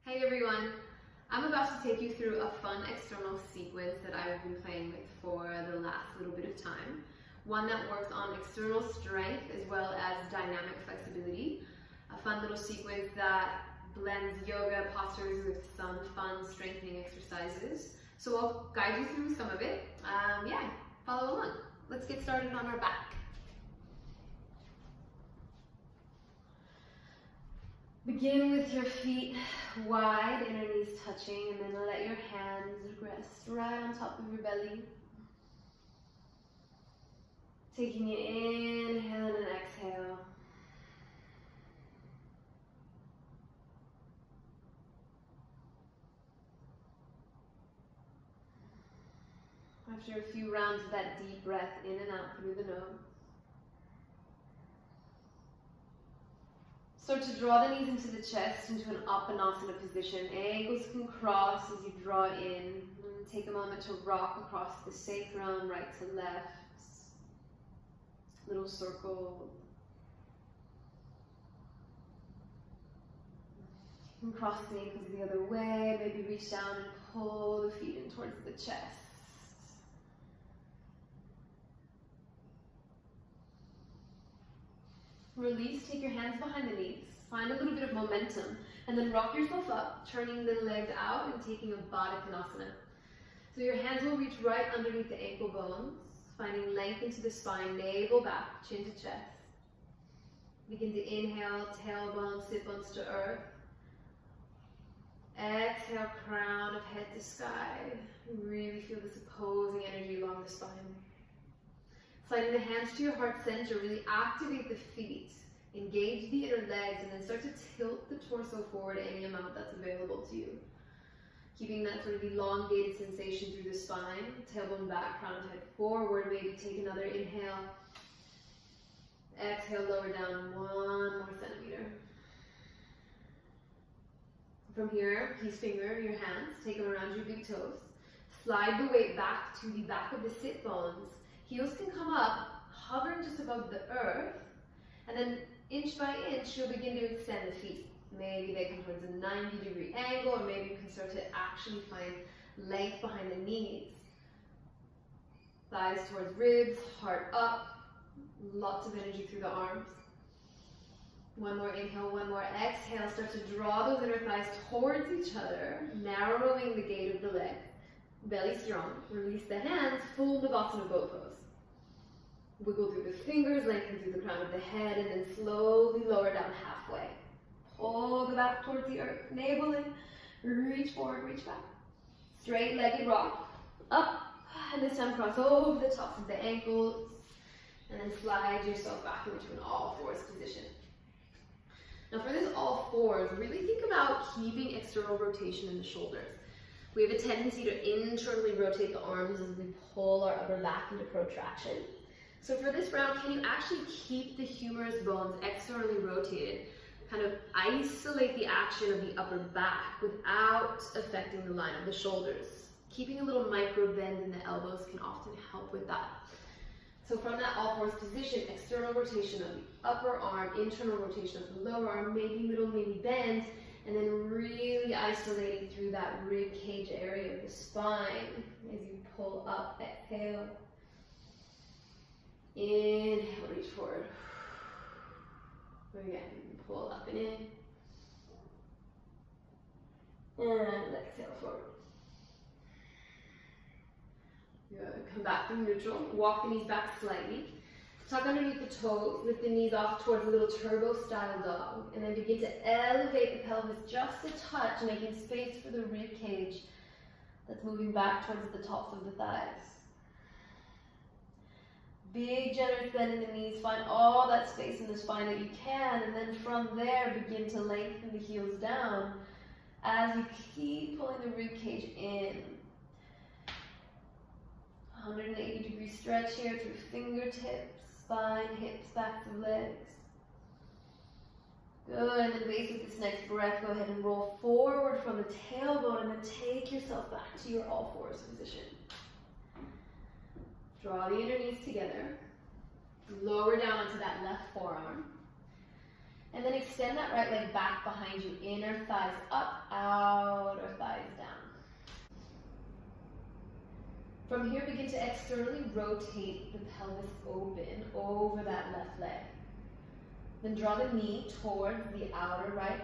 Hey everyone, I'm about to take you through a fun external sequence that I've been playing with for the last little bit of time. One that works on external strength as well as dynamic flexibility. A fun little sequence that blends yoga postures with some fun strengthening exercises. So I'll guide you through some of it. Follow along. Let's get started on our back. Begin with your feet wide, inner knees touching, and then let your hands rest right on top of your belly. Taking an inhale and an exhale. After a few rounds of that deep breath in and out through the nose. Start to draw the knees into the chest, into an Uttanasana position. Ankles can cross as you draw in. And take a moment to rock across the sacrum, right to left. Little circle. You can cross the ankles the other way. Maybe reach down and pull the feet in towards the chest. Release, take your hands behind the knees, find a little bit of momentum, and then rock yourself up, turning the legs out and taking a Baddha Konasana. So your hands will reach right underneath the ankle bones, finding length into the spine, navel back, chin to chest. Begin to inhale, tailbone, sit bones to earth. Exhale, crown of head to sky. Really feel this opposing energy along the spine. Sliding the hands to your heart center, really activate the feet, engage the inner legs, and then start to tilt the torso forward any amount that's available to you. Keeping that sort of elongated sensation through the spine, tailbone back, crown of head forward, maybe take another inhale. Exhale, lower down 1 more centimeter. From here, peace finger your hands, take them around your big toes. Slide the weight back to the back of the sit bones. Heels can come up, hovering just above the earth, and then inch by inch, you'll begin to extend the feet. Maybe they come towards a 90-degree angle, or maybe you can start to actually find length behind the knees. Thighs towards ribs, heart up, lots of energy through the arms. One more inhale, one more exhale. Start to draw those inner thighs towards each other, narrowing the gait of the legs. Belly strong. Release the hands, full Navasana bow pose. Wiggle through the fingers, lengthen through the crown of the head, and then slowly lower down halfway. Pull the back towards the earth, navel in, reach forward, reach back. Straight-legged rock, up, and this time cross over the tops of the ankles, and then slide yourself back into an all-fours position. Now for this all-fours, really think about keeping external rotation in the shoulders. We have a tendency to internally rotate the arms as we pull our upper back into protraction. So for this round, can you actually keep the humerus bones externally rotated? Kind of isolate the action of the upper back without affecting the line of the shoulders. Keeping a little micro bend in the elbows can often help with that. So from that all-fours position, external rotation of the upper arm, internal rotation of the lower arm, maybe little mini bend, and then really isolating through that rib cage area of the spine as you pull up, exhale. Inhale, reach forward. Again, pull up and in. And exhale forward. Good. Come back from neutral. Walk the knees back slightly. Tuck underneath the toes, lift the knees off towards a little turbo-style dog, and then begin to elevate the pelvis just a touch, making space for the rib cage that's moving back towards the tops of the thighs. Big, generous bend in the knees. Find all that space in the spine that you can, and then from there, begin to lengthen the heels down as you keep pulling the rib cage in. 180-degree stretch here through fingertips, spine, hips, backs of legs. Good, and then base with this next breath, go ahead and roll forward from the tailbone and then take yourself back to your all-fours position. Draw the inner knees together, lower down onto that left forearm, And then extend that right leg back behind you. Inner thighs up, outer thighs down. From here, begin to externally rotate the pelvis open over that left leg. Then draw the knee towards the outer right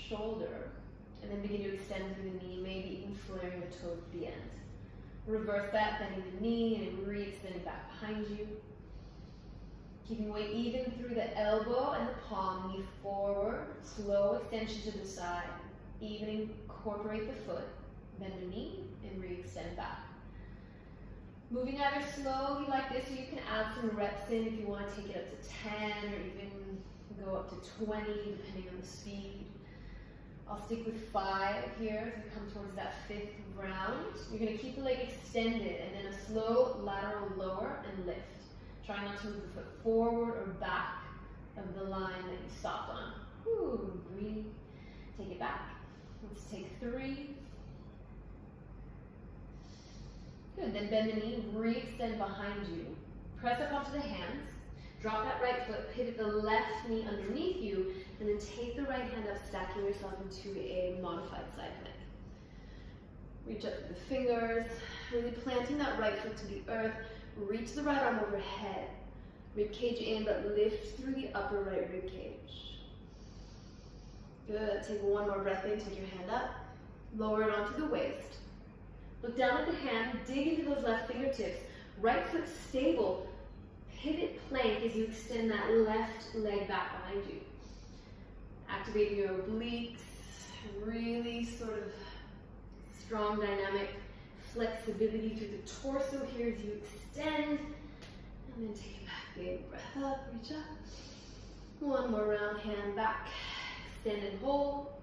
shoulder. And then begin to extend through the knee, maybe even flaring the toes to the end. Reverse that, bending the knee and re-extending back behind you. Keeping weight even through the elbow and the palm, knee forward, slow extension to the side. Even incorporate the foot, bend the knee, and re-extend back. Moving either slowly like this, or you can add some reps in if you want to take it up to 10 or even go up to 20, depending on the speed. I'll stick with 5 here as we come towards that 5th round. You're going to keep the leg extended and then a slow lateral lower and lift. Try not to move the foot forward or back of the line that you stopped on. Whew, breathe. Take it back. Let's take 3. Good, then bend the knee, re-extend behind you. Press up onto the hands. Drop that right foot, pivot the left knee underneath you, and then take the right hand up, stacking yourself into a modified side plank. Reach up with the fingers, really planting that right foot to the earth. Reach the right arm overhead. Rib cage in, but lift through the upper right rib cage. Good, take one more breath in, take your hand up. Lower it onto the waist. Look down at the hand, dig into those left fingertips. Right foot stable. Pivot plank as you extend that left leg back behind you. Activating your obliques, really sort of strong dynamic flexibility through the torso here as you extend. And then take it back, big breath up, reach up. One more round, hand back, extend and hold.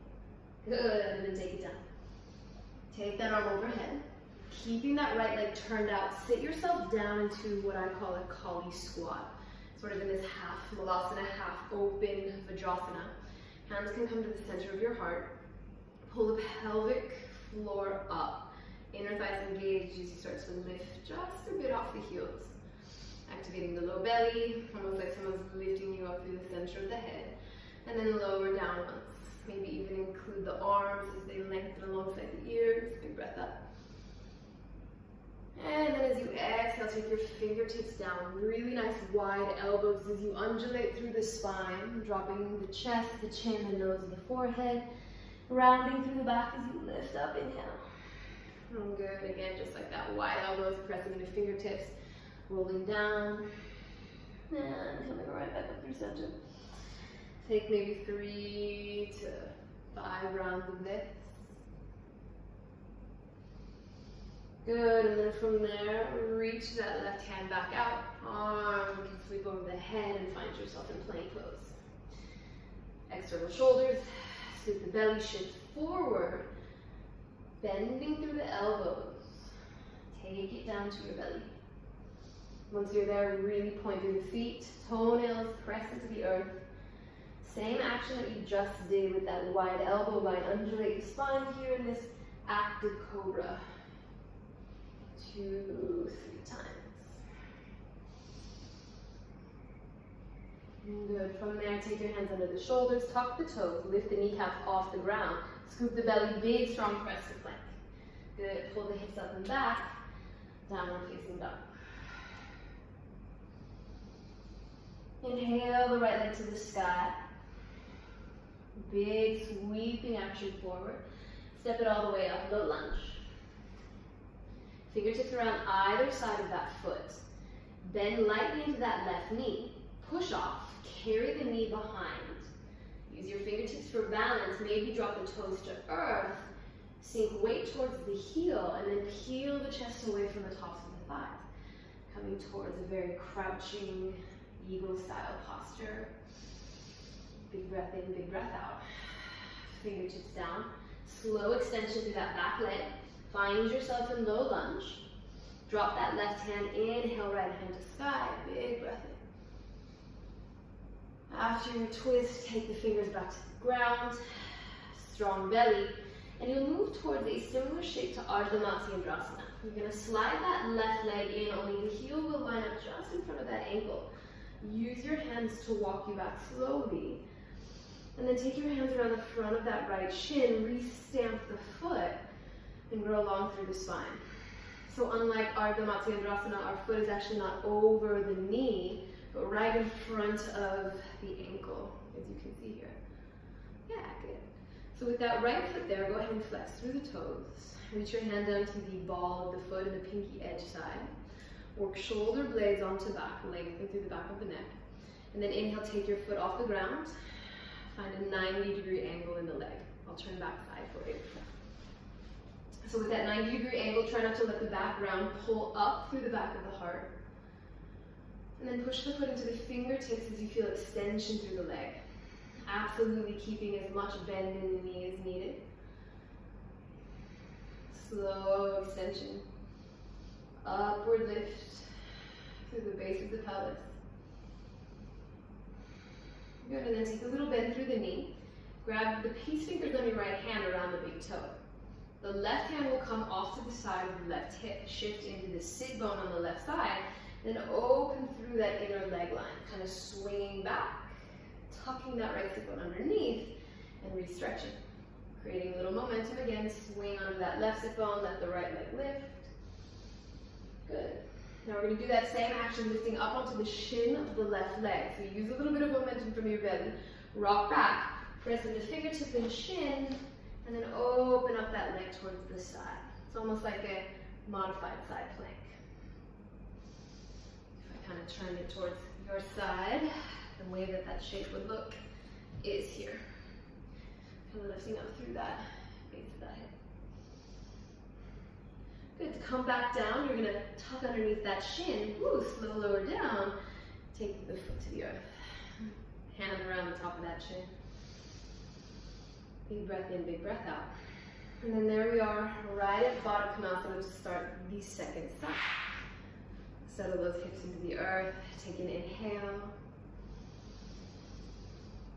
Good, and then take it down. Take that arm overhead. Keeping that right leg turned out, sit yourself down into what I call a Kali squat. Sort of in this half malasana, half open Vajrasana. Hands can come to the center of your heart. Pull the pelvic floor up. Inner thighs engaged as you start to lift just a bit off the heels. Activating the low belly, almost like someone's lifting you up through the center of the head. And then lower down once. Maybe even include the arms as they lengthen alongside the ears. Big breath up. And then as you exhale, take your fingertips down. Really nice wide elbows as you undulate through the spine, dropping the chest, the chin, the nose, and the forehead. Rounding through the back as you lift up, inhale. And good, again, just like that, wide elbows, pressing into fingertips, rolling down, and coming right back up through center. Take maybe 3 to 5 rounds of this. Good, and then from there, reach that left hand back out. Arm can sweep over the head and find yourself in plank pose. External shoulders, scoop the belly, shift forward, bending through the elbows. Take it down to your belly. Once you're there, really point through the feet, toenails press into the earth. Same action that you just did with that wide elbow line. Undulate the spine here in this active cobra. 2, 3 times. Good. From there, take your hands under the shoulders, tuck the toes, lift the kneecaps off the ground. Scoop the belly, big strong press to plank. Good. Pull the hips up and back. Downward facing dog. Inhale the right leg to the sky. Big sweeping action forward. Step it all the way up, low lunge. Fingertips around either side of that foot. Bend lightly into that left knee. Push off, carry the knee behind. Use your fingertips for balance. Maybe drop the toes to earth. Sink weight towards the heel and then peel the chest away from the tops of the thighs. Coming towards a very crouching, eagle style posture. Big breath in, big breath out. Fingertips down. Slow extension through that back leg. Find yourself in low lunge. Drop that left hand, inhale, right hand to sky. Big breath in. After your twist, take the fingers back to the ground. Strong belly. And you'll move towards a similar shape to Ardha Matsyendrasana. You're going to slide that left leg in, only the heel will line up just in front of that ankle. Use your hands to walk you back slowly. And then take your hands around the front of that right shin, re-stamp the foot, and grow along through the spine. So unlike Ardha Matsyendrasana, our foot is actually not over the knee, but right in front of the ankle, as you can see here. Yeah, good. So with that right foot there, go ahead and flex through the toes. Reach your hand down to the ball of the foot and the pinky edge side. Work shoulder blades onto back, lengthen through the back of the neck. And then inhale, take your foot off the ground. Find a 90-degree angle in the leg. I'll turn back side for you. So with that 90-degree angle, try not to let the back round pull up through the back of the heart. And then push the foot into the fingertips as you feel extension through the leg. Absolutely keeping as much bend in the knee as needed. Slow extension. Upward lift through the base of the pelvis. Good, and then take a little bend through the knee. Grab the peace fingers on your right hand around the big toe. The left hand will come off to the side of the left hip. Shift into the sit bone on the left side. Then open through that inner leg line. Kind of swinging back. Tucking that right sit bone underneath. And re-stretching. Creating a little momentum again. Swing onto that left sit bone. Let the right leg lift. Good. Now we're going to do that same action, lifting up onto the shin of the left leg. So you use a little bit of momentum from your belly. Rock back. Press into fingertip and shin. And then open up that leg towards the side. It's almost like a modified side plank. If I kind of turn it towards your side, the way that that shape would look is here. Kind of lifting up through that base of that hip. Good, to come back down, you're going to tuck underneath that shin. Woo, slow lower down. Take the foot to the earth. Hand around the top of that shin. Big breath in, big breath out. And then there we are, right at Baddha Konasana to start the second side. Settle those hips into the earth. Take an inhale.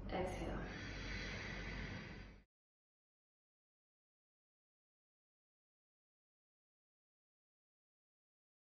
Exhale.